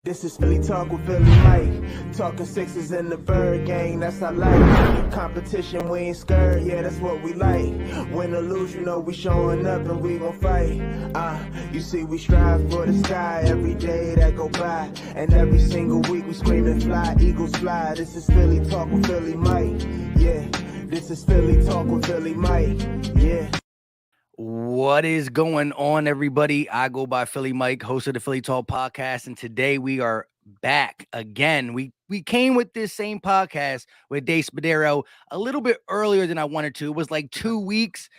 This is Philly Talk with Philly Mike. Talking sixes in the bird gang, that's I like. Competition, we ain't scared, yeah, that's what we like. Win or lose, you know we showing up and we gon' fight. You see we strive for the sky every day that go by. And every single week we screaming fly, eagles fly. This is Philly Talk with Philly Mike, yeah. This is Philly Talk with Philly Mike, yeah. What is going on, everybody? I go by Philly Mike, host of the Philly Talk podcast, and today we are back again. We came with this same podcast with Spadero a little bit earlier than I wanted to. It was like 2 weeks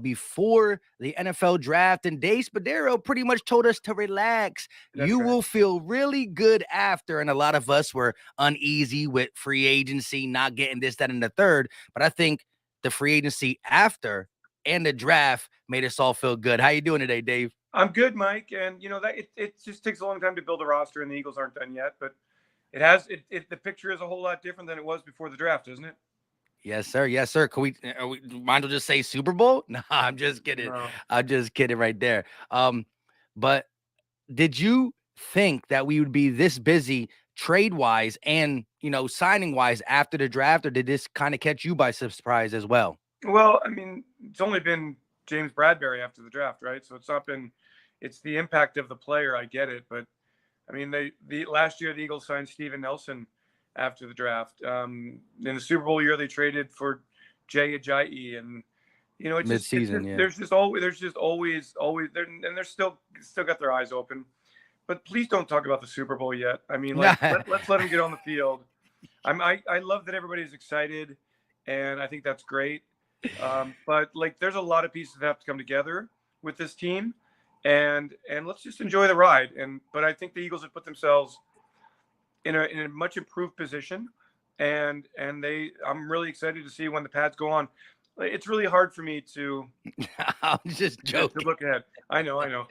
before the NFL draft, and Spadero pretty much told us to relax. That's you right. will feel really good after, and a lot of us were uneasy with free agency, not getting this, that, and the third. But I think the free agency after and the draft made us all feel good. How you doing today, Dave? I'm good, Mike. And you know that it just takes a long time to build a roster, and the Eagles aren't done yet. But it has the picture is a whole lot different than it was before the draft, isn't it? Yes, sir. Yes, sir. Can we might as well just say Super Bowl? No, I'm just kidding. No. I'm just kidding right there. But did you think that we would be this busy trade wise and signing wise after the draft, or did this kind of catch you by surprise as well? Well, I mean, it's only been James Bradbury after the draft, right? So it's not been. It's the impact of the player. I get it, but I mean, the last year the Eagles signed Steven Nelson after the draft. In the Super Bowl year, they traded for Jay Ajayi, and it's Mid-season, just, yeah. There's just always, and they're still got their eyes open. But please don't talk about the Super Bowl yet. I mean, let's let them get on the field. I love that everybody's excited, and I think that's great. But there's a lot of pieces that have to come together with this team, and let's just enjoy the ride. But I think the Eagles have put themselves in a much improved position, and I'm really excited to see when the pads go on. It's really hard for me to. I'm just joking. To look ahead. I know.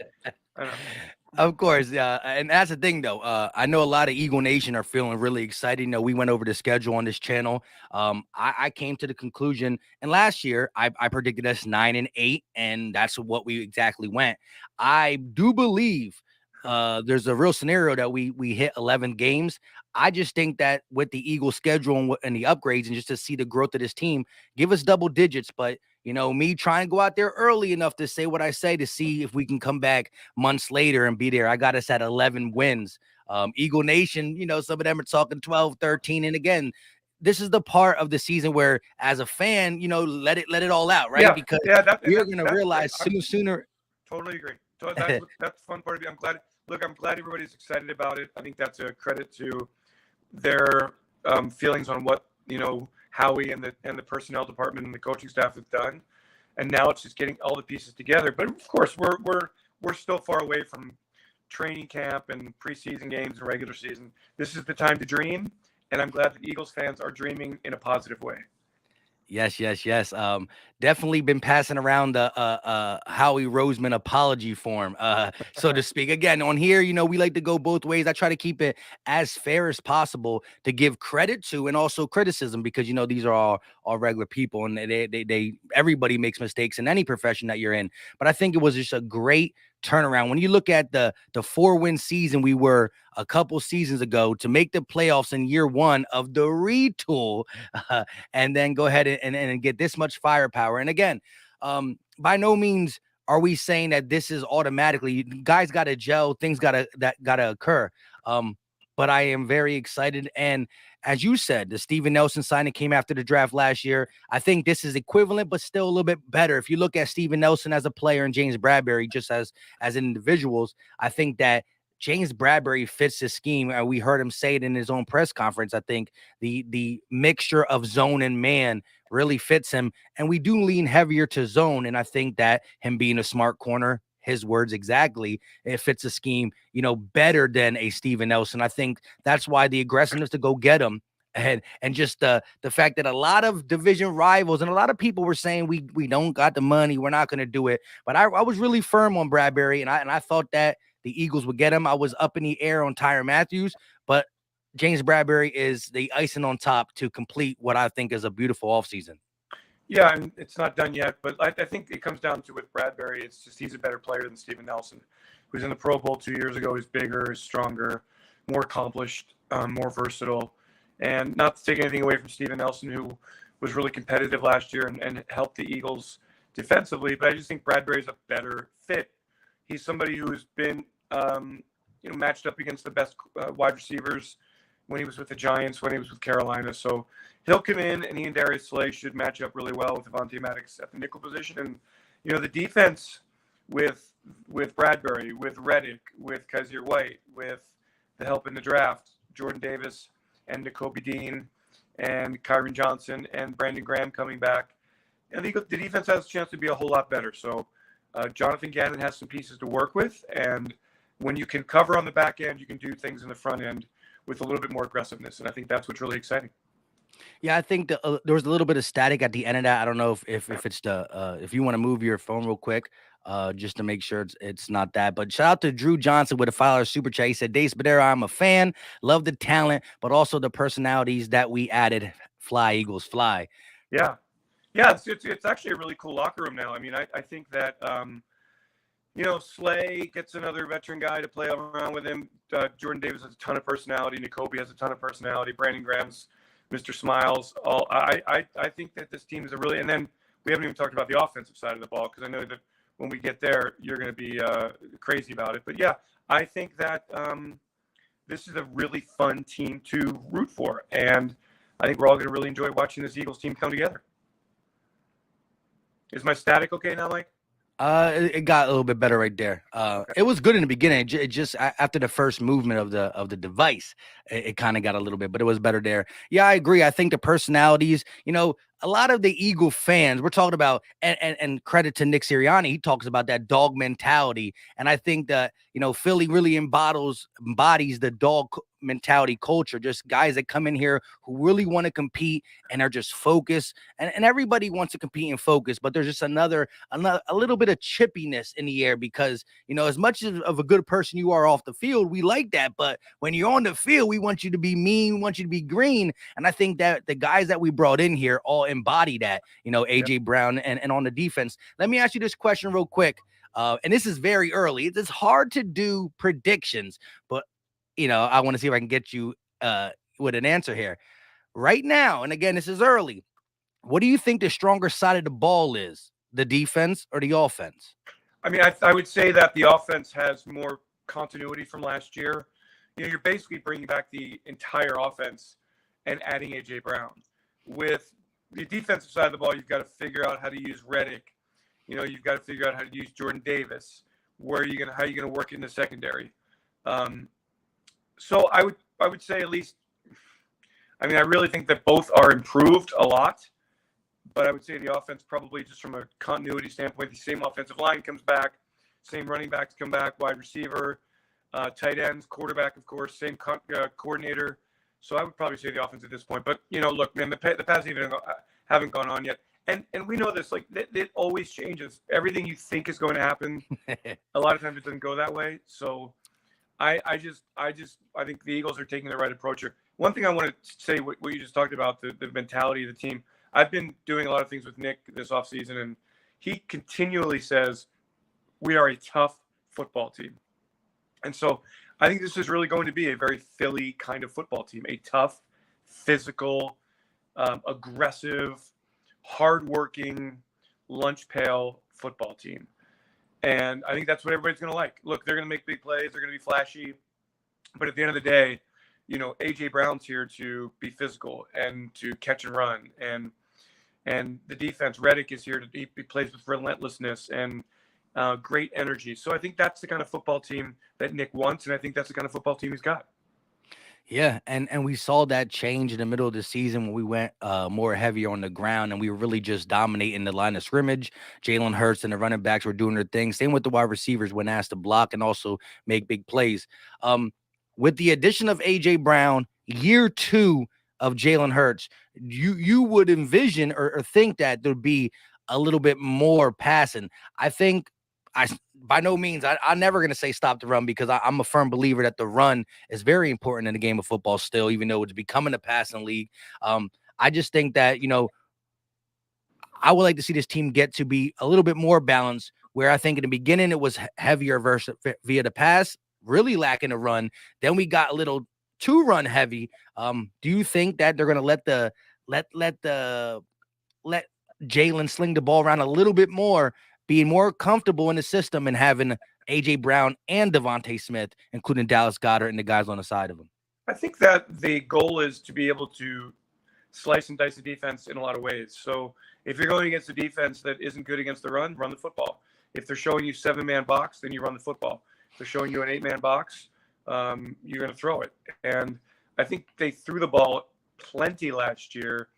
Of course, yeah, and that's the thing, though. I know a lot of Eagle Nation are feeling really excited. We went over the schedule on this channel. I came to the conclusion, and last year I predicted us 9-8, and that's what we exactly went. I do believe there's a real scenario that we hit 11 games. I just think that with the Eagles schedule and the upgrades, and just to see the growth of this team, give us double digits, but. Me trying to go out there early enough to say what I say to see if we can come back months later and be there. I got us at 11 wins. Eagle Nation, some of them are talking 12, 13. And again, this is the part of the season where, as a fan, let it all out, right? Yeah, because you're going to realize sooner. Totally agree. So that's the fun part of it. I'm glad everybody's excited about it. I think that's a credit to their feelings on what, Howie and the personnel department and the coaching staff have done, and now it's just getting all the pieces together. But of course, we're still far away from training camp and preseason games and regular season. This is the time to dream, and I'm glad that Eagles fans are dreaming in a positive way. Yes. Definitely been passing around the Howie Roseman apology form, so to speak. Again, on here, we like to go both ways. I try to keep it as fair as possible to give credit to and also criticism, because these are all regular people, and they everybody makes mistakes in any profession that you're in. But I think it was just a great turnaround. When you look at the 4-win season we were a couple seasons ago, to make the playoffs in year one of the retool, and then go ahead and get this much firepower. And again, by no means are we saying that this is automatically, guys got to gel, things got to occur. But I am very excited. And as you said, the Steven Nelson signing came after the draft last year. I think this is equivalent, but still a little bit better. If you look at Steven Nelson as a player and James Bradbury just as individuals, I think that James Bradbury fits the scheme. We heard him say it in his own press conference. I think the mixture of zone and man really fits him. And we do lean heavier to zone. And I think that him being a smart corner, his words exactly, it fits the scheme, better than a Steven Nelson. I think that's why the aggressiveness to go get him, and just the fact that a lot of division rivals and a lot of people were saying we don't got the money, we're not going to do it. But I was really firm on Bradbury, and I thought that the Eagles would get him. I was up in the air on Tyrann Mathieu, but James Bradbury is the icing on top to complete what I think is a beautiful offseason. Yeah, and it's not done yet, but I think it comes down to with Bradbury, it's just he's a better player than Steven Nelson, who's in the Pro Bowl 2 years ago. He's bigger, he's stronger, more accomplished, more versatile. And not to take anything away from Steven Nelson, who was really competitive last year and helped the Eagles defensively, but I just think Bradbury's a better fit. He's somebody who's been, matched up against the best wide receivers when he was with the Giants, when he was with Carolina. So he'll come in, and he and Darius Slay should match up really well with Devontae Maddox at the nickel position. And, the defense with Bradbury, with Reddick, with Kaiser White, with the help in the draft, Jordan Davis and Nakobe Dean and Kyron Johnson and Brandon Graham coming back, and the defense has a chance to be a whole lot better. So Jonathan Gannon has some pieces to work with, and when you can cover on the back end, you can do things in the front end with a little bit more aggressiveness, and I think that's what's really exciting. Yeah, I think there was a little bit of static at the end of that. I don't know if it's the if you want to move your phone real quick, just to make sure it's not that. But shout out to Drew Johnson with a $5 super chat. He said, Dave Spadero, I'm a fan, love the talent, but also the personalities that we added. Fly, Eagles, fly. Yeah, it's actually a really cool locker room now. I mean, I think that Slay gets another veteran guy to play around with him. Jordan Davis has a ton of personality. Nakobe has a ton of personality. Brandon Graham's Mr. Smiles. I think that this team is and then we haven't even talked about the offensive side of the ball, because I know that when we get there, you're going to be crazy about it. But yeah, I think that this is a really fun team to root for, and I think we're all going to really enjoy watching this Eagles team come together. Is my static okay now, Mike? It got a little bit better right there. It was good in the beginning. It just after the first movement of the device, it kind of got a little bit, but it was better there. Yeah, I agree. I think the personalities, a lot of the Eagle fans, we're talking about, and credit to Nick Sirianni, he talks about that dog mentality. And I think that, Philly really embodies the dog mentality culture, just guys that come in here who really want to compete and are just focused. And everybody wants to compete and focus, but there's just a little bit of chippiness in the air, because, as much of a good person you are off the field, we like that. But when you're on the field, we want you to be mean, we want you to be green. And I think that the guys that we brought in here all embody that, AJ Brown and on the defense. Let me ask you this question real quick. And this is very early. It's hard to do predictions, but I want to see if I can get you with an answer here right now. And again, this is early. What do you think the stronger side of the ball is, the defense or the offense? I mean, I would say that the offense has more continuity from last year. You're basically bringing back the entire offense and adding AJ Brown. With the defensive side of the ball, you've got to figure out how to use Reddick. You've got to figure out how to use Jordan Davis. How are you going to work in the secondary? So I would say at least, I really think that both are improved a lot, but I would say the offense probably, just from a continuity standpoint, the same offensive line comes back, same running backs come back, wide receiver, tight ends, quarterback, of course, same coordinator. So I would probably say the offense at this point. But, look, man, the past even haven't gone on yet. And we know this, like, it always changes. Everything you think is going to happen, a lot of times it doesn't go that way. So I think the Eagles are taking the right approach here. One thing I want to say, what you just talked about, the mentality of the team. I've been doing a lot of things with Nick this offseason, and he continually says, we are a tough football team. And so I think this is really going to be a very Philly kind of football team, a tough, physical, aggressive, hardworking, lunch pail football team. And I think that's what everybody's going to like. Look, they're going to make big plays. They're going to be flashy. But at the end of the day, A.J. Brown's here to be physical and to catch and run. And the defense, Reddick, is here to he plays with relentlessness and great energy. So I think that's the kind of football team that Nick wants, and I think that's the kind of football team he's got. Yeah, and we saw that change in the middle of the season when we went more heavier on the ground, and we were really just dominating the line of scrimmage. Jalen Hurts and the running backs were doing their thing. Same with the wide receivers when asked to block and also make big plays. With the addition of A.J. Brown, year 2 of Jalen Hurts, you would envision or think that there'd be a little bit more passing. I think by no means, I'm never going to say stop the run, because I'm a firm believer that the run is very important in the game of football still, even though it's becoming a passing league. I just think that, I would like to see this team get to be a little bit more balanced, where I think in the beginning it was heavier via the pass really lacking a run. Then we got a little too run heavy. Do you think that they're going to let Jalen sling the ball around a little bit more, being more comfortable in the system and having AJ Brown and DeVonta Smith, including Dallas Goedert and the guys on the side of him? I think that the goal is to be able to slice and dice the defense in a lot of ways. So if you're going against a defense that isn't good against the run the football. If they're showing you 7-man box, then you run the football. If they're showing you an 8-man box, you're going to throw it. And I think they threw the ball plenty last year.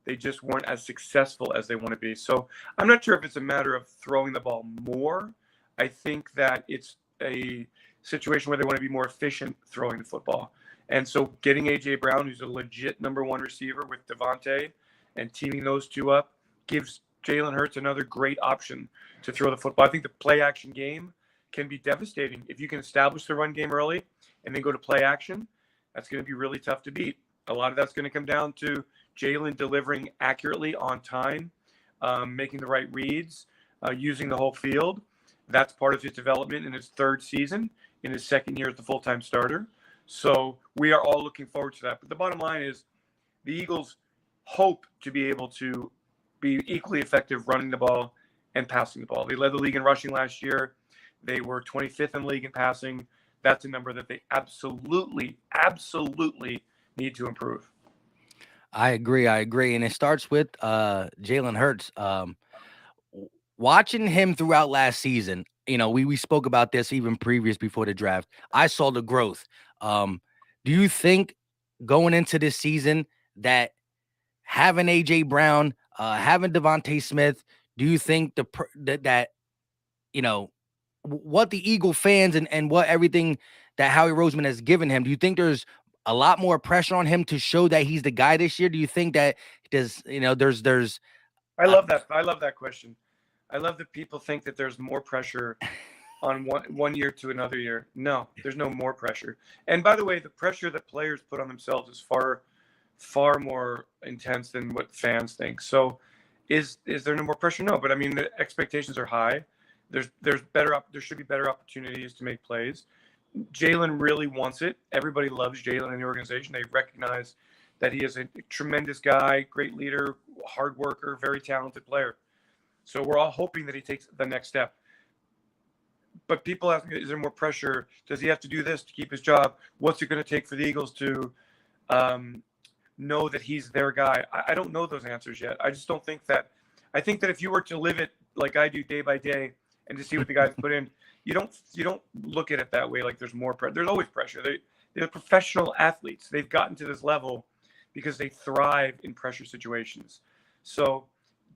They just weren't as successful as they want to be. So I'm not sure if it's a matter of throwing the ball more. I think that it's a situation where they want to be more efficient throwing the football. And so getting A.J. Brown, who's a legit number one receiver with DeVonta, and teaming those two up gives Jalen Hurts another great option to throw the football. I think the play action game can be devastating. If you can establish the run game early and then go to play action, that's going to be really tough to beat. A lot of that's going to come down to Jalen delivering accurately on time, making the right reads, using the whole field. That's part of his development in his third season, in his second year as the full-time starter. So we are all looking forward to that. But the bottom line is the Eagles hope to be able to be equally effective running the ball and passing the ball. They led the league in rushing last year. They were 25th in the league in passing. That's a number that they absolutely need to improve. I agree. And it starts with Jalen Hurts. Watching him throughout last season, we spoke about this even previous before the draft. I saw the growth. Do you think going into this season that having A.J. Brown, having DeVonta Smith, do you think that what the Eagle fans and what everything that Howie Roseman has given him, do you think there's a lot more pressure on him to show that he's the guy this year? Do you think that there's I love that. I love that question. I love that people think that there's more pressure on one year to another year. No, there's no more pressure. And by the way, the pressure that players put on themselves is far more intense than what fans think. So is there no more pressure? No, but I mean, the expectations are high. There should be better opportunities to make plays. Jalen really wants it. Everybody loves Jalen in the organization. They recognize that he is a tremendous guy, great leader, hard worker, very talented player. So we're all hoping that he takes the next step. But people ask me, is there more pressure? Does he have to do this to keep his job? What's it going to take for the Eagles to know that he's their guy? I don't know those answers yet. I just don't think that. I think that if you were to live it like I do day by day and to see what the guys put in, you don't look at it that way. Like there's more pressure. There's always pressure. They're professional athletes. They've gotten to this level because they thrive in pressure situations. So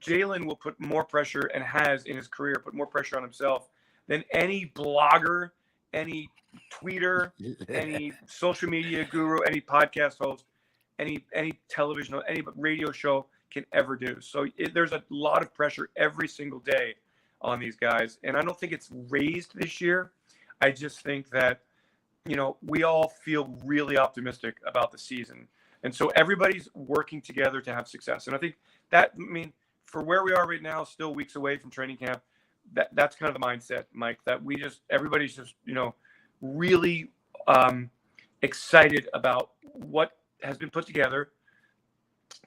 Jalen will put more pressure and has in his career put more pressure on himself than any blogger, any tweeter, any social media guru, any podcast host, any television, any radio show can ever do. So there's a lot of pressure every single day on these guys. And I don't think it's raised this year. I just think that, we all feel really optimistic about the season. And so everybody's working together to have success. And I think that, for where we are right now, still weeks away from training camp, that's kind of the mindset, Mike, that everybody's just, really excited about what has been put together,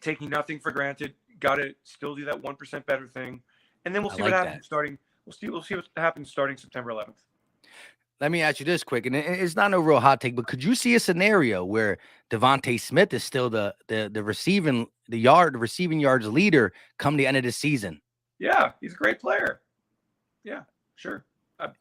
taking nothing for granted, got to still do that 1% better thing. And then we'll see what happens starting. We'll see what happens starting September 11th. Let me ask you this quick, and it's not a real hot take, but could you see a scenario where DeVonta Smith is still the receiving yards leader come the end of the season? Yeah, he's a great player. Yeah, sure.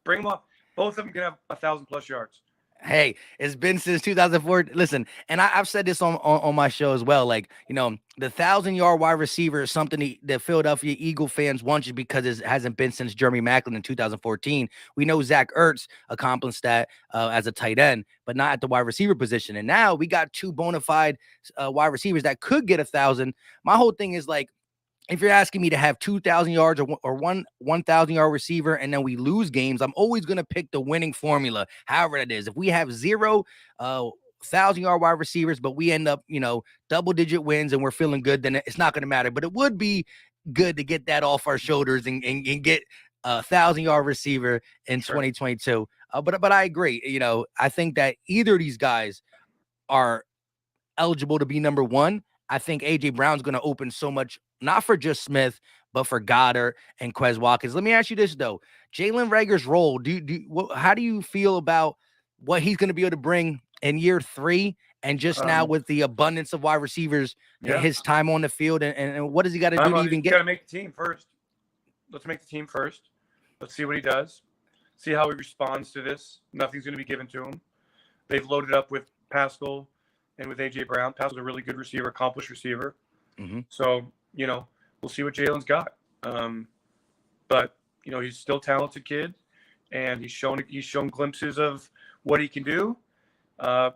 Bring him up. Both of them can have 1,000+ yards. Hey, it's been since 2004. Listen, and I've said this on my show as well. Like, the 1,000-yard wide receiver is something the Philadelphia Eagle fans want just because it hasn't been since Jeremy Maclin in 2014. We know Zach Ertz accomplished that as a tight end, but not at the wide receiver position. And now we got two bona fide wide receivers that could get 1,000. My whole thing is like, if you're asking me to have 2,000 yards or 1,000-yard receiver and then we lose games, I'm always going to pick the winning formula, however it is. If we have 0 1,000-yard wide receivers, but we end up, double-digit wins and we're feeling good, then it's not going to matter. But it would be good to get that off our shoulders and get a 1,000-yard receiver in 2022. But I agree. I think that either of these guys are eligible to be number one. I think AJ Brown's going to open so much, not for just Smith, but for Goddard and Quez Watkins. Let me ask you this though: Jalen Reagor's role. How do you feel about what he's going to be able to bring in year 3, and just now with the abundance of wide receivers, his time on the field, and what does he got to do to even get? Got to make the team first. Let's make the team first. Let's see what he does. See how he responds to this. Nothing's going to be given to him. They've loaded up with Pascal and with AJ Brown. Pascal's a really good receiver, accomplished receiver. Mm-hmm. So, we'll see what Jalen's got. But he's still a talented kid, and he's shown glimpses of what he can do.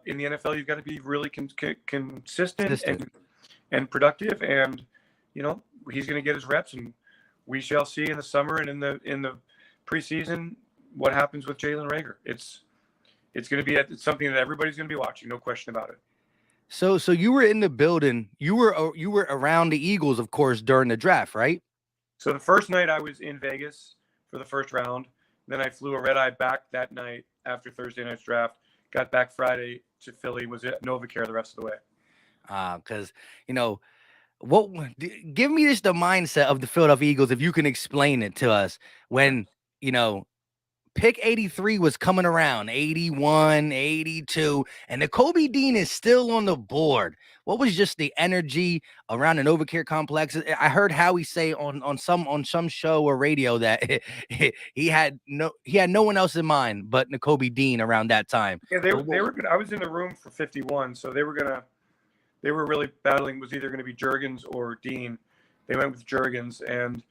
In the NFL, you've got to be really consistent and productive, and he's going to get his reps, and we shall see in the summer and in the preseason what happens with Jalen Reagor. It's going to be something that everybody's going to be watching, no question about it. So you were in the building. You were around the Eagles, of course, during the draft, right? So the first night I was in Vegas for the first round. Then I flew a red eye back that night after Thursday night's draft. Got back Friday to Philly. Was at NovaCare the rest of the way. Because give me the mindset of the Philadelphia Eagles, if you can explain it to us, when pick 83 was coming around, 81, 82, and the Kobe Dean is still on the board. What was just the energy around the NovaCare complex? I heard Howie say on some show or radio that he had no one else in mind but Kobe Dean around that time. Yeah, they were good. I was in the room for 51, so they were really battling. Was either going to be Juergens or Dean. They went with Juergens, and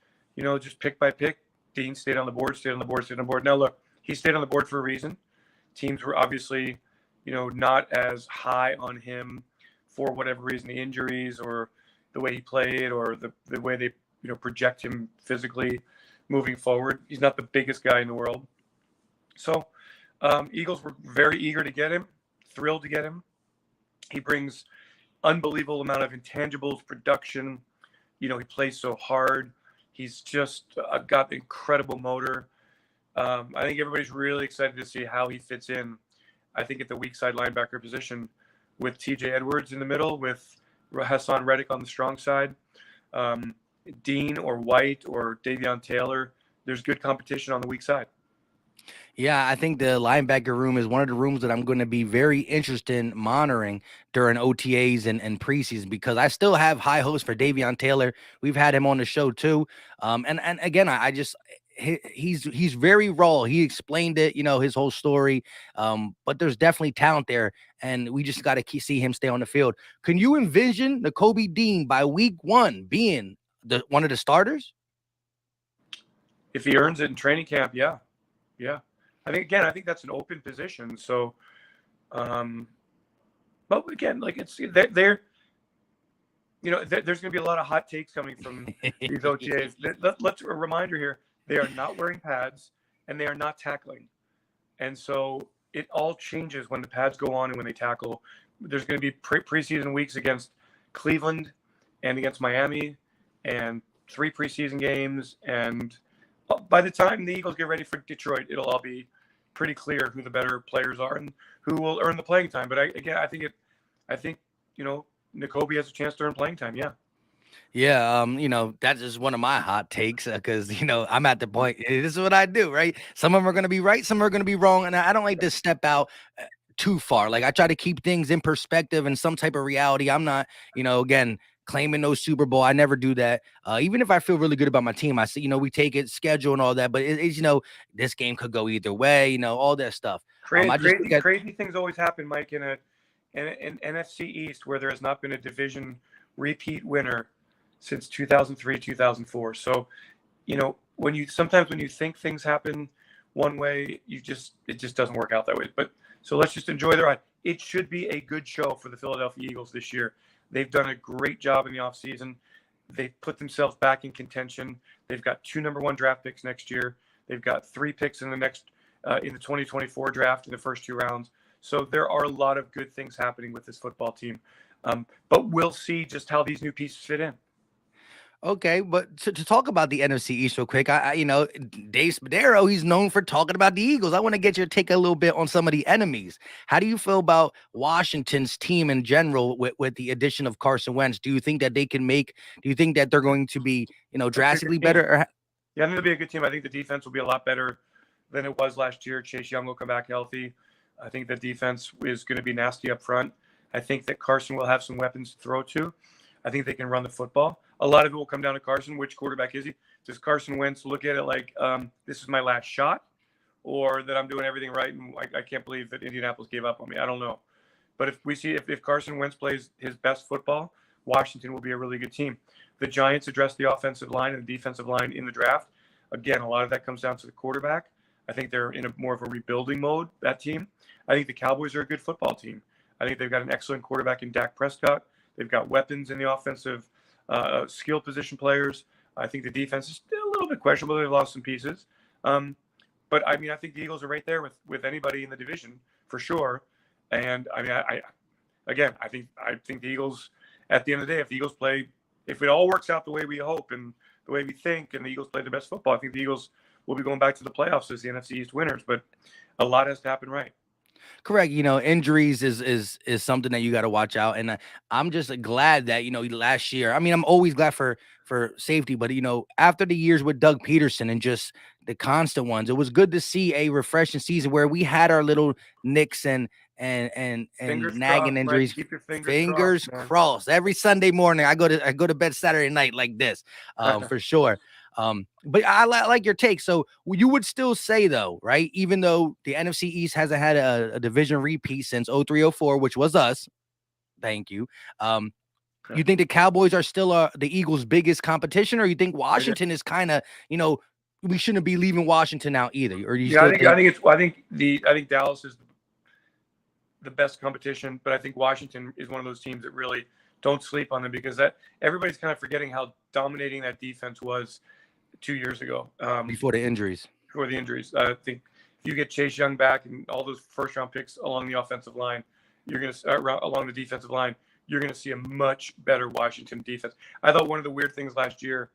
just pick by pick, Dean stayed on the board. Now look, he stayed on the board for a reason. Teams were obviously, not as high on him for whatever reason, the injuries or the way he played or the way they, project him physically moving forward. He's not the biggest guy in the world. So Eagles were very eager to get him, thrilled to get him. He brings unbelievable amount of intangibles, production. He plays so hard. He's just got incredible motor. I think everybody's really excited to see how he fits in. I think at the weak side linebacker position with TJ Edwards in the middle, with Hassan Reddick on the strong side, Dean or White or Daquan Taylor. There's good competition on the weak side. Yeah, I think the linebacker room is one of the rooms that I'm going to be very interested in monitoring during OTAs and preseason, because I still have high hopes for Daquan Taylor. We've had him on the show too. And again, he's very raw. He explained it, his whole story. But there's definitely talent there, and we just got to see him stay on the field. Can you envision the Kobe Dean by week 1 being one of the starters? If he earns it in training camp, yeah. I think that's an open position. So, but again, like there's going to be a lot of hot takes coming from these OTAs. Let's a reminder here: they are not wearing pads and they are not tackling, and so it all changes when the pads go on and when they tackle. There's going to be preseason weeks against Cleveland and against Miami, and 3 preseason games, and by the time the Eagles get ready for Detroit, it'll all be pretty clear who the better players are and who will earn the playing time. But I think Nakobe has a chance to earn playing time. Yeah. Yeah, that's just one of my hot takes, because I'm at the point. This is what I do, right? Some of them are going to be right, some are going to be wrong, and I don't like to step out too far. Like, I try to keep things in perspective and some type of reality. I'm not, again, claiming no Super Bowl. I never do that. Even if I feel really good about my team, I say, we take it, schedule and all that. But it's this game could go either way, all that stuff. Crazy things always happen, Mike, in an NFC East where there has not been a division repeat winner since 2003, 2004. So, when you think things happen one way, it just doesn't work out that way. But so let's just enjoy the ride. It should be a good show for the Philadelphia Eagles this year. They've done a great job in the offseason. They've put themselves back in contention. They've got 2 number 1 draft picks next year. They've got 3 picks in the 2024 draft in the first 2 rounds. So there are a lot of good things happening with this football team. But we'll see just how these new pieces fit in. Okay, but to talk about the NFC East real quick, Dave Spadero, he's known for talking about the Eagles. I want to get your take a little bit on some of the enemies. How do you feel about Washington's team in general with the addition of Carson Wentz? Do you think that they can make? Do you think that they're going to be, drastically better? Yeah, I think they'll be a good team. I think the defense will be a lot better than it was last year. Chase Young will come back healthy. I think the defense is going to be nasty up front. I think that Carson will have some weapons to throw to. I think they can run the football. A lot of it will come down to Carson. Which quarterback is he? Does Carson Wentz look at it like this is my last shot, or that I'm doing everything right and I can't believe that Indianapolis gave up on me? I don't know. But if Carson Wentz plays his best football, Washington will be a really good team. The Giants addressed the offensive line and the defensive line in the draft. Again, a lot of that comes down to the quarterback. I think they're in more of a rebuilding mode, that team. I think the Cowboys are a good football team. I think they've got an excellent quarterback in Dak Prescott. They've got weapons in the offensive, skill position players. I think the defense is still a little bit questionable. They've lost some pieces. But I mean, I think the Eagles are right there with anybody in the division for sure. And I mean, I think the Eagles, at the end of the day, if it all works out the way we hope and the way we think, and the Eagles play the best football, I think the Eagles will be going back to the playoffs as the NFC East winners. But a lot has to happen right. Correct. Injuries is something that you got to watch out. And I'm just glad that, last year, I mean, I'm always glad for safety, but, after the years with Doug Peterson and just the constant ones, it was good to see a refreshing season where we had our little nicks and nagging injuries. Keep your fingers crossed. Every Sunday morning, I go to bed Saturday night like this, for sure. But I like your take. So you would still say, though, right? Even though the NFC East hasn't had a division repeat since 03-04, which was us. Thank you. You think the Cowboys are still the Eagles' biggest competition, or you think Washington is kind of, we shouldn't be leaving Washington out either? Or do you I think Dallas is the best competition, but I think Washington is one of those teams that really don't sleep on them, because that everybody's kind of forgetting how dominating that defense was 2 years ago. Before the injuries. I think if you get Chase Young back and all those first-round picks along the offensive line, along the defensive line, you're going to see a much better Washington defense. I thought one of the weird things last year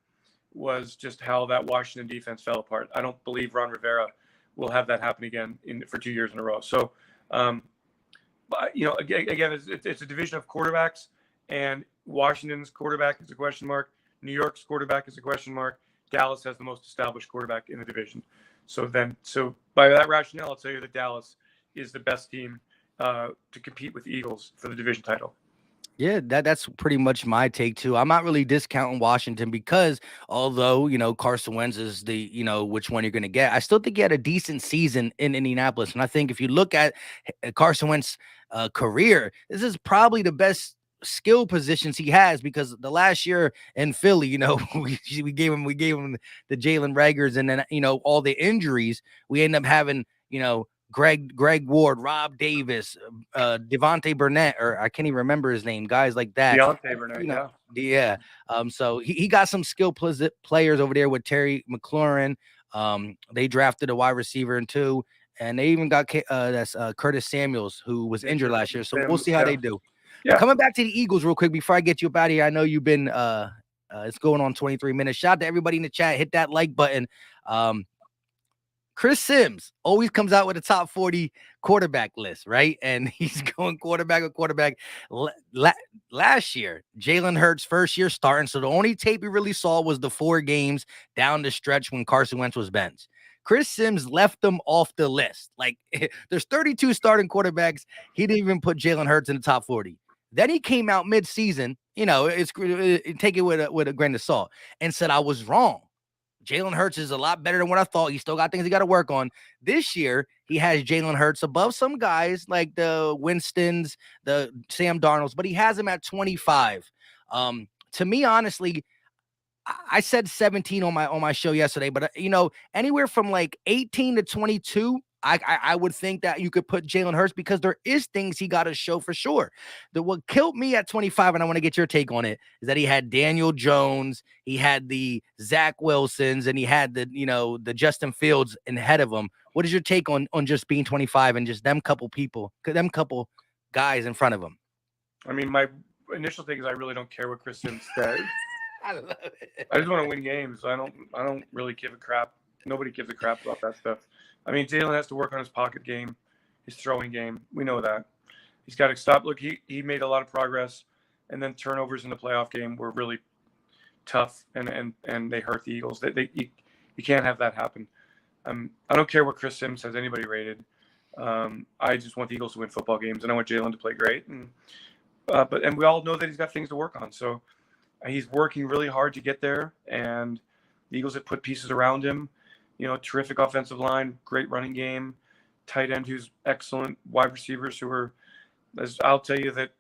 was just how that Washington defense fell apart. I don't believe Ron Rivera will have that happen again for 2 years in a row. So, again, it's a division of quarterbacks, and Washington's quarterback is a question mark. New York's quarterback is a question mark. Dallas has the most established quarterback in the division. So by that rationale, I'll tell you that Dallas is the best team to compete with the Eagles for the division title. Yeah, that's pretty much my take too. I'm not really discounting Washington because although, Carson Wentz is the, which one you're going to get, I still think he had a decent season in Indianapolis. And I think if you look at Carson Wentz's career, this is probably the best skill positions he has, because the last year in Philly, we gave him the Jalen Raggers, and then, all the injuries, we end up having, Greg Ward, Rob Davis, Devontae Burnett, or I can't even remember his name, guys like that. Deontay Burnett, yeah. So he got some skill players over there with Terry McLaurin. They drafted a wide receiver too, and they even got Curtis Samuels, who was injured last year. So we'll see how they do. Yeah. Coming back to the Eagles real quick before I get you up out of here. I know you've been it's going on 23 minutes. Shout out to everybody in the chat. Hit that like button. Chris Sims always comes out with a top 40 quarterback list, right? And he's going quarterback. Last year, Jalen Hurts first year starting. So the only tape we really saw was the 4 games down the stretch when Carson Wentz was benched. Chris Sims left them off the list. Like, there's 32 starting quarterbacks. He didn't even put Jalen Hurts in the top 40. Then he came out mid-season, take it with a grain of salt, and said I was wrong. Jalen Hurts is a lot better than what I thought. He still got things he got to work on. This year, he has Jalen Hurts above some guys like the Winstons, the Sam Darnolds, but he has him at 25. To me, honestly, I said 17 on my show yesterday, but anywhere from like 18 to 22, I would think that you could put Jalen Hurts, because there is things he got to show for sure. What killed me at 25, and I want to get your take on it, is that he had Daniel Jones, he had the Zach Wilsons, and he had the Justin Fields ahead of him. What is your take on just being 25 and just them couple guys in front of him? I mean, my initial thing is I really don't care what Chris Sims says. I love it. I just want to win games. I don't really give a crap. Nobody gives a crap about that stuff. I mean, Jalen has to work on his pocket game, his throwing game. We know that. He's got to stop. Look, he made a lot of progress, and then turnovers in the playoff game were really tough, and they hurt the Eagles. You can't have that happen. I don't care what Chris Sims has anybody rated. I just want the Eagles to win football games, and I want Jalen to play great. And we all know that he's got things to work on. So he's working really hard to get there, and the Eagles have put pieces around him. You know, terrific offensive line, great running game, tight end who's excellent, wide receivers who are. As I'll tell you that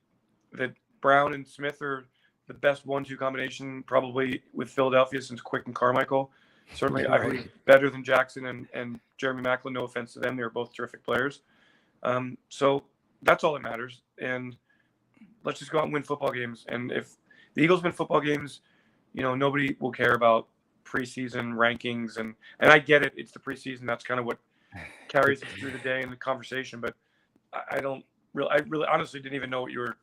Brown and Smith are the best 1-2 combination probably with Philadelphia since Quick and Carmichael. Certainly, I believe better than Jackson and Jeremy Maclin. No offense to them, they were both terrific players. So that's all that matters. And let's just go out and win football games. And if the Eagles win football games, you know, nobody will care about preseason rankings. And I get it; it's the preseason. That's kind of what carries us through the day in the conversation. But I really honestly didn't even know what you were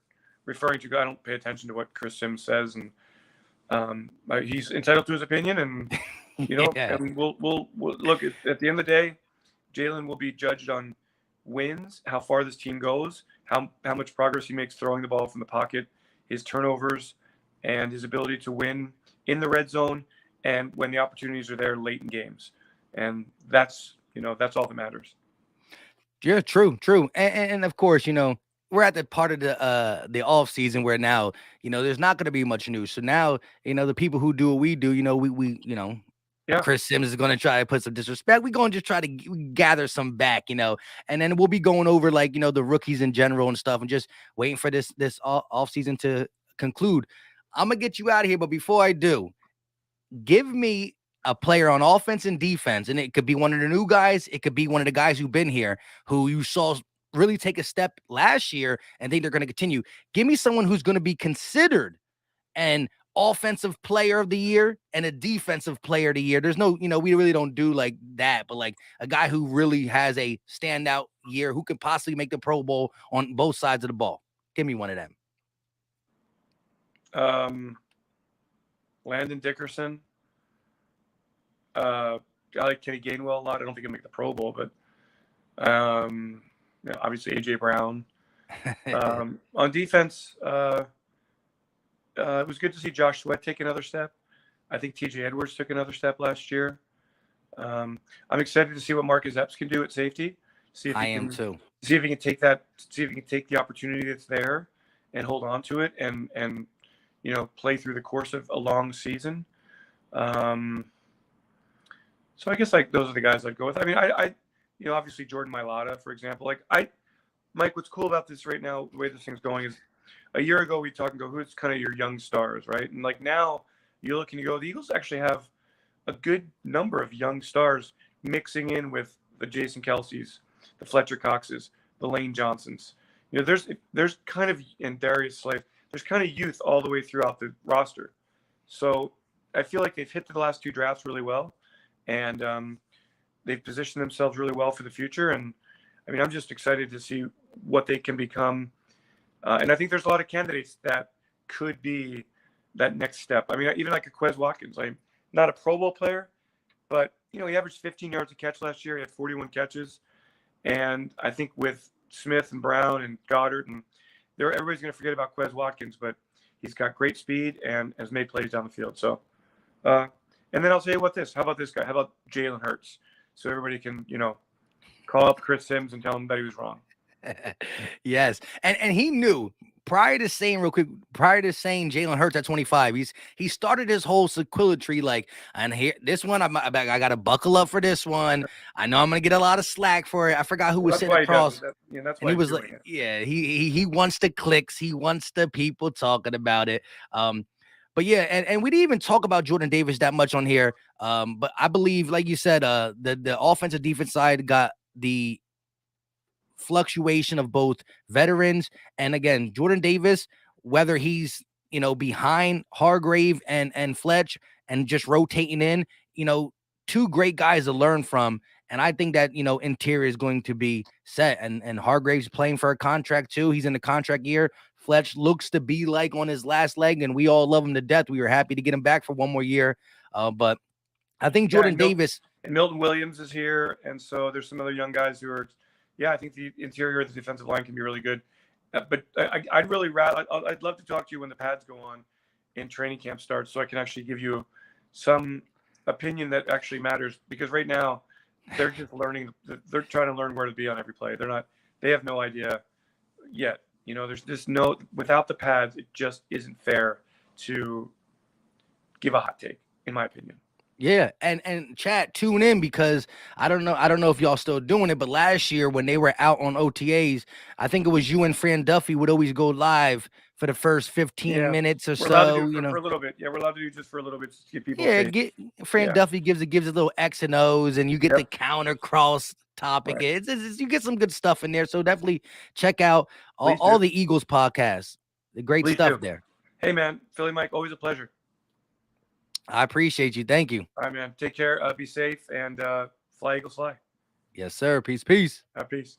referring to. I don't pay attention to what Chris Sims says, and he's entitled to his opinion. And you know, Yeah. and we'll look at the end of the day. Jalen will be judged on wins, how far this team goes, how much progress he makes throwing the ball from the pocket, his turnovers, and his ability to win in the red zone and when the opportunities are there late in games. And that's all that matters. Yeah, true. And of course, you know, we're at the part of the off season where now, you know, there's not going to be much news. So now, you know, the people who do what we do, you know, we you know, Yeah. Chris Sims is going to try to put some disrespect. We're going to just try to gather some back, you know, and then we'll be going over like, you know, the rookies in general and stuff and just waiting for this off season to conclude. I'm going to get you out of here. But before I do, give me a player on offense and defense, and it could be one of the new guys. It could be one of the guys who've been here, who you saw really take a step last year and think they're going to continue. Give me someone who's going to be considered an offensive player of the year and a defensive player of the year. There's no, you know, we really don't do like that, but like a guy who really has a standout year who could possibly make the Pro Bowl on both sides of the ball. Give me one of them. Landon Dickerson. I like Kenny Gainwell a lot. I don't think he'll make the Pro Bowl, but you know, obviously AJ Brown. On defense, it was good to see Josh Sweat take another step. I think TJ Edwards took another step last year. I'm excited to see what Marcus Epps can do at safety. See if he can take that. See if he can take the opportunity that's there and hold on to it, and you know, play through the course of a long season. So I guess like those are the guys I'd go with. I mean, I you know, obviously Jordan Mailata, for example. Like Mike, what's cool about this right now, the way this thing's going is, a year ago we talked and go, who's kind of your young stars, right? And like now you're looking to go, the Eagles actually have a good number of young stars mixing in with the Jason Kelce's, the Fletcher Coxes, the Lane Johnsons. You know, there's kind of, and Darius Slade, there's kind of youth all the way throughout the roster. So I feel like they've hit the last two drafts really well, and they've positioned themselves really well for the future. And I mean, I'm just excited to see what they can become. And I think there's a lot of candidates that could be that next step. I mean, even like a Quez Watkins, like not a Pro Bowl player, but you know, he averaged 15 yards a catch last year. He had 41 catches. And I think with Smith and Brown and Goddard, and everybody's going to forget about Quez Watkins, but he's got great speed and has made plays down the field. So, and then I'll tell you what how about this guy? How about Jalen Hurts? So everybody can, you know, call up Chris Sims and tell him that he was wrong. Yes. And he knew prior to saying Jalen Hurts at 25, he started his whole sequilatory like, and here this one I got to buckle up for this one. I know I'm gonna get a lot of slack for it. I forgot who was sitting across. That's why he was like, yeah, he wants the clicks, he wants the people talking about it. But yeah, and we didn't even talk about Jordan Davis that much on here. But I believe, like you said, the offensive defense side got the fluctuation of both veterans, and again, Jordan Davis, whether he's, you know, behind Hargrave and Fletch and just rotating in, you know, two great guys to learn from. And I think that, you know, interior is going to be set, and Hargrave's playing for a contract too. He's in the contract year. Fletch looks to be like on his last leg, and we all love him to death. We were happy to get him back for one more year. But I think Jordan Davis and Milton Williams is here. And so there's some other young guys who are, I think the interior of the defensive line can be really good. But I'd really rather, I'd love to talk to you when the pads go on and training camp starts, so I can actually give you some opinion that actually matters, because right now they're just learning. They're trying to learn where to be on every play. They have no idea yet. There's just without the pads, it just isn't fair to give a hot take, in my opinion. Yeah, and chat, tune in, because I don't know if y'all still doing it, but last year when they were out on OTAs, I think it was you and Fran Duffy would always go live for the first 15 minutes or so. For a little bit. Yeah, we're allowed to do just for a little bit to get people. Yeah, Fran Duffy gives a little X and O's, and you get the counter cross topic. Right. You get some good stuff in there, so definitely check out all the Eagles podcasts. The great stuff there. Hey man, Philly Mike, always a pleasure. I appreciate you. Thank you. All right, man. Take care. Be safe, and fly, Eagles, fly. Yes, sir. Peace, peace. Peace.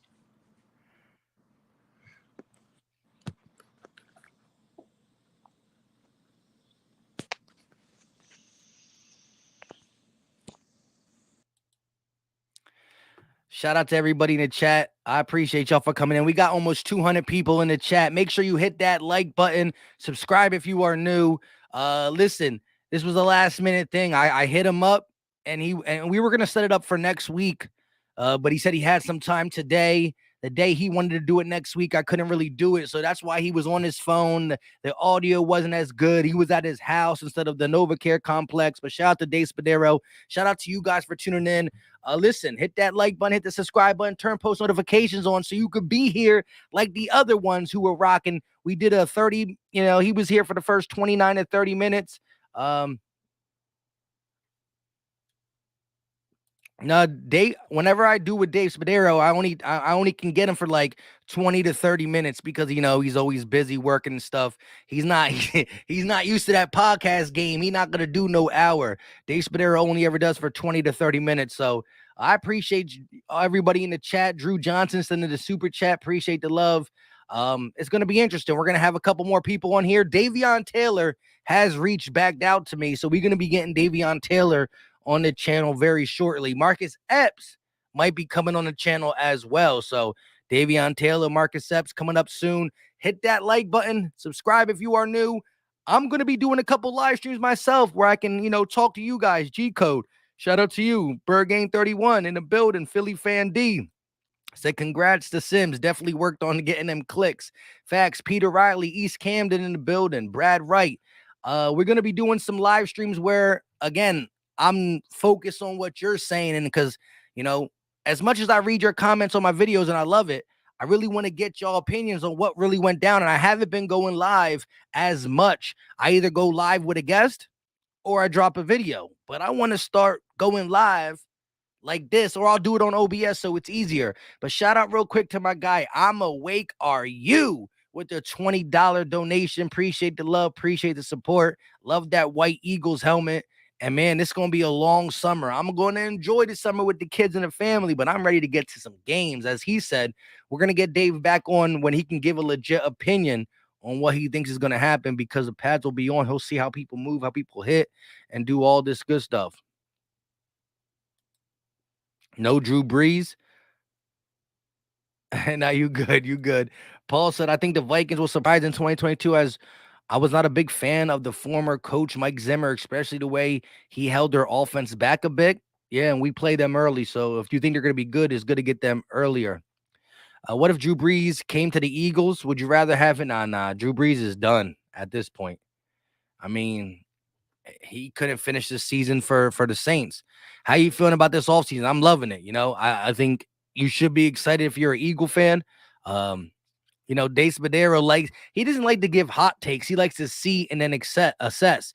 Shout out to everybody in the chat. I appreciate y'all for coming in. We got almost 200 people in the chat. Make sure you hit that like button. Subscribe if you are new. Listen, this was a last minute thing. I hit him up, and we were gonna set it up for next week, but he said he had some time today. The day he wanted to do it next week, I couldn't really do it, so that's why he was on his phone. The audio wasn't as good. He was at his house instead of the NovaCare complex. But shout out to Dave Spadero. Shout out to you guys for tuning in. Listen, hit that like button, hit the subscribe button, turn post notifications on so you could be here like the other ones who were rocking. We did a 30, he was here for the first 29 to 30 minutes. No, whenever I do with Dave Spadero, I only can get him for like 20 to 30 minutes because he's always busy working and stuff. He's not he's not used to that podcast game. He's not gonna do no hour. Dave Spadero only ever does for 20 to 30 minutes. So I appreciate everybody in the chat. Drew Johnson sending the super chat. Appreciate the love. It's gonna be interesting. We're gonna have a couple more people on here. Daquan Taylor has reached back out to me, so we're gonna be getting Daquan Taylor on the channel very shortly. Marcus Epps might be coming on the channel as well. So Daquan Taylor, Marcus Epps coming up soon. Hit that like button. Subscribe if you are new. I'm going to be doing a couple live streams myself where I can, talk to you guys. G-Code. Shout out to you. Bird Game 31 in the building. Philly Fan D. Said congrats to Sims. Definitely worked on getting them clicks. Facts. Peter Riley, East Camden in the building. Brad Wright. We're going to be doing some live streams where, again, I'm focused on what you're saying. And because, as much as I read your comments on my videos and I love it, I really want to get y'all opinions on what really went down. And I haven't been going live as much. I either go live with a guest or I drop a video, but I want to start going live like this, or I'll do it on OBS so it's easier. But shout out real quick to my guy, I'm Awake Are You, with the $20 donation. Appreciate the love. Appreciate the support. Love that white Eagles helmet. And man, this is going to be a long summer. I'm going to enjoy the summer with the kids and the family, but I'm ready to get to some games. As he said, we're going to get Dave back on when he can give a legit opinion on what he thinks is going to happen, because the pads will be on. He'll see how people move, how people hit, and do all this good stuff. No Drew Brees. Now you good. You good. Paul said, I think the Vikings will surprise in 2022, as I was not a big fan of the former coach Mike Zimmer, especially the way he held their offense back a bit. Yeah, and we play them early. So if you think they're going to be good, it's good to get them earlier. What if Drew Brees came to the Eagles? Would you rather have it? Nah. Drew Brees is done at this point. I mean, he couldn't finish the season for the Saints. How you feeling about this offseason? I'm loving it. I think you should be excited if you're an Eagle fan. Dave Spadero he doesn't like to give hot takes. He likes to see and then assess.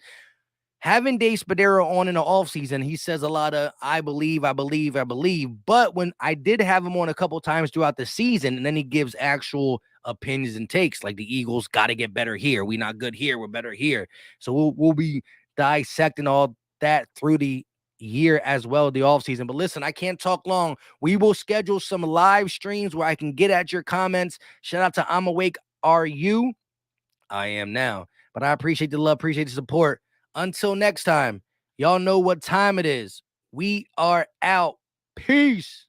Having Dave Spadero on in the offseason, he says a lot of I believe. But when I did have him on a couple times throughout the season, and then he gives actual opinions and takes, like the Eagles got to get better here. We're not good here. We're better here. So we'll be dissecting all that through the year as well, the offseason. But listen, I can't talk long. We will schedule some live streams where I can get at your comments. Shout out to I'm Awake Are You. I am now. But I appreciate the love, appreciate the support. Until next time, y'all know what time it is. We are out. Peace.